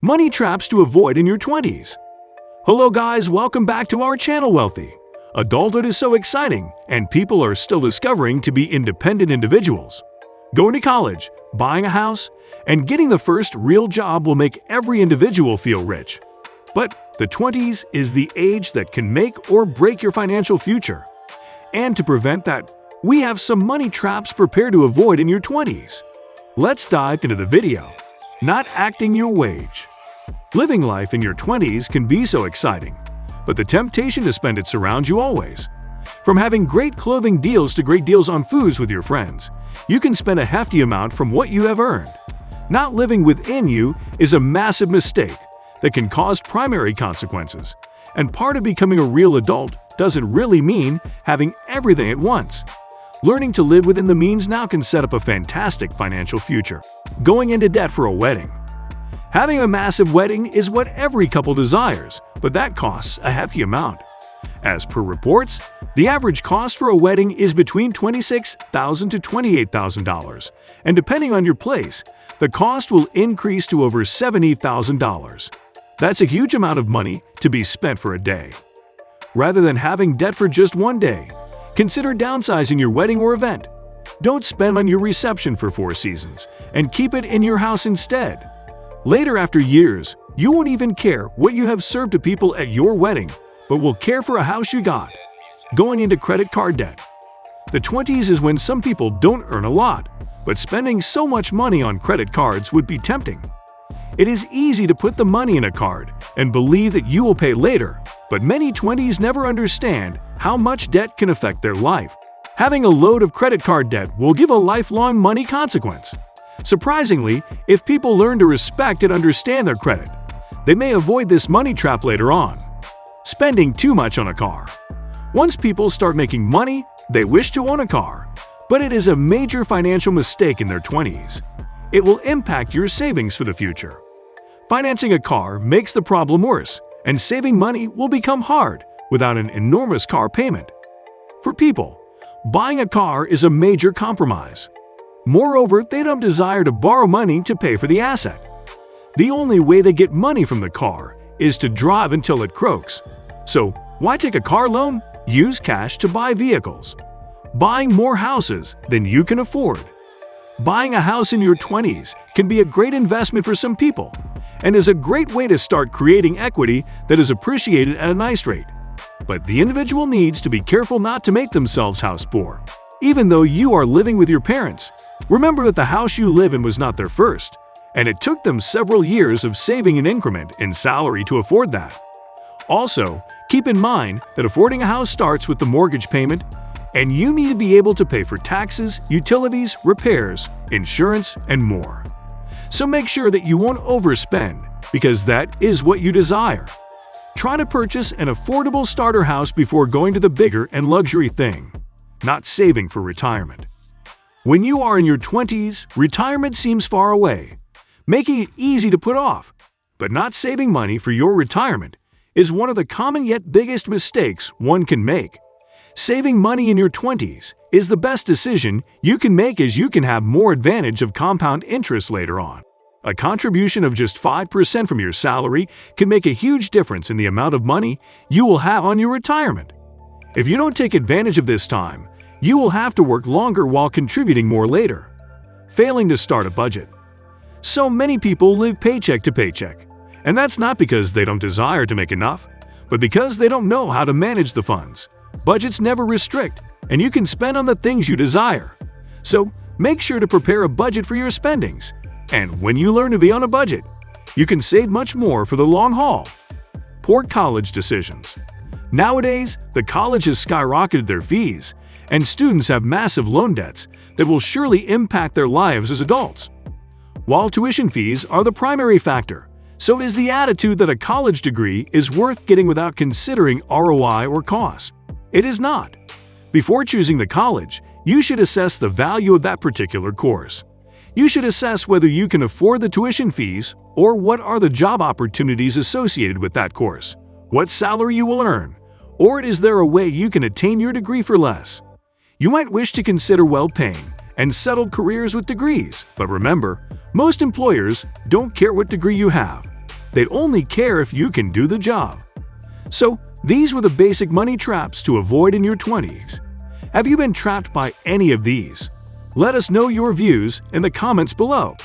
Money traps to avoid in your 20s. Hello guys, welcome back to our channel Wealthy. Adulthood is so exciting and people are still discovering to be independent individuals. Going to college, buying a house, and getting the first real job will make every individual feel rich. But the 20s is the age that can make or break your financial future. And to prevent that, we have some money traps prepared to avoid in your 20s. Let's dive into the video. Not acting your wage. Living life in your 20s can be so exciting, but the temptation to spend it surrounds you always. From having great clothing deals to great deals on foods with your friends, you can spend a hefty amount from what you have earned. Not living within you is a massive mistake that can cause primary consequences, and part of becoming a real adult doesn't really mean having everything at once. Learning to live within the means now can set up a fantastic financial future. Going into debt for a wedding. Having a massive wedding is what every couple desires, but that costs a hefty amount. As per reports, the average cost for a wedding is between $26,000 to $28,000, and depending on your place, the cost will increase to over $70,000. That's a huge amount of money to be spent for a day. Rather than having debt for just one day, consider downsizing your wedding or event. Don't spend on your reception for 4 seasons and keep it in your house instead. Later, after years, you won't even care what you have served to people at your wedding, but will care for a house you got. Going into credit card debt. The 20s is when some people don't earn a lot, but spending so much money on credit cards would be tempting. It is easy to put the money in a card and believe that you will pay later, but many 20s never understand how much debt can affect their life. Having a load of credit card debt will give a lifelong money consequence. Surprisingly, if people learn to respect and understand their credit, they may avoid this money trap later on. Spending too much on a car. Once people start making money, they wish to own a car, but it is a major financial mistake in their 20s. It will impact your savings for the future. Financing a car makes the problem worse, and saving money will become hard without an enormous car payment. For people, buying a car is a major compromise. Moreover, they don't desire to borrow money to pay for the asset. The only way they get money from the car is to drive until it croaks. So, why take a car loan? Use cash to buy vehicles. Buying more houses than you can afford. Buying a house in your 20s can be a great investment for some people, and is a great way to start creating equity that is appreciated at a nice rate. But the individual needs to be careful not to make themselves house poor. Even though you are living with your parents, remember that the house you live in was not their first, and it took them several years of saving an increment in salary to afford that. Also, keep in mind that affording a house starts with the mortgage payment, and you need to be able to pay for taxes, utilities, repairs, insurance, and more. So make sure that you won't overspend, because that is what you desire. Try to purchase an affordable starter house before going to the bigger and luxury thing. Not saving for retirement. When you are in your 20s, retirement seems far away, making it easy to put off. But not saving money for your retirement is one of the common yet biggest mistakes one can make. Saving money in your 20s is the best decision you can make, as you can have more advantage of compound interest later on. A contribution of just 5% from your salary can make a huge difference in the amount of money you will have on your retirement. If you don't take advantage of this time, you will have to work longer while contributing more later. Failing to start a budget. So many people live paycheck to paycheck, and that's not because they don't desire to make enough, but because they don't know how to manage the funds. Budgets never restrict, and you can spend on the things you desire. So make sure to prepare a budget for your spendings, and when you learn to be on a budget, you can save much more for the long haul. Poor college decisions. Nowadays, the college has skyrocketed their fees, and students have massive loan debts that will surely impact their lives as adults. While tuition fees are the primary factor, so is the attitude that a college degree is worth getting without considering ROI or cost. It is not. Before choosing the college, you should assess the value of that particular course. You should assess whether you can afford the tuition fees or what are the job opportunities associated with that course, what salary you will earn, or is there a way you can attain your degree for less? You might wish to consider well-paying and settled careers with degrees, but remember, most employers don't care what degree you have. They'd only care if you can do the job. So, these were the basic money traps to avoid in your 20s. Have you been trapped by any of these? Let us know your views in the comments below.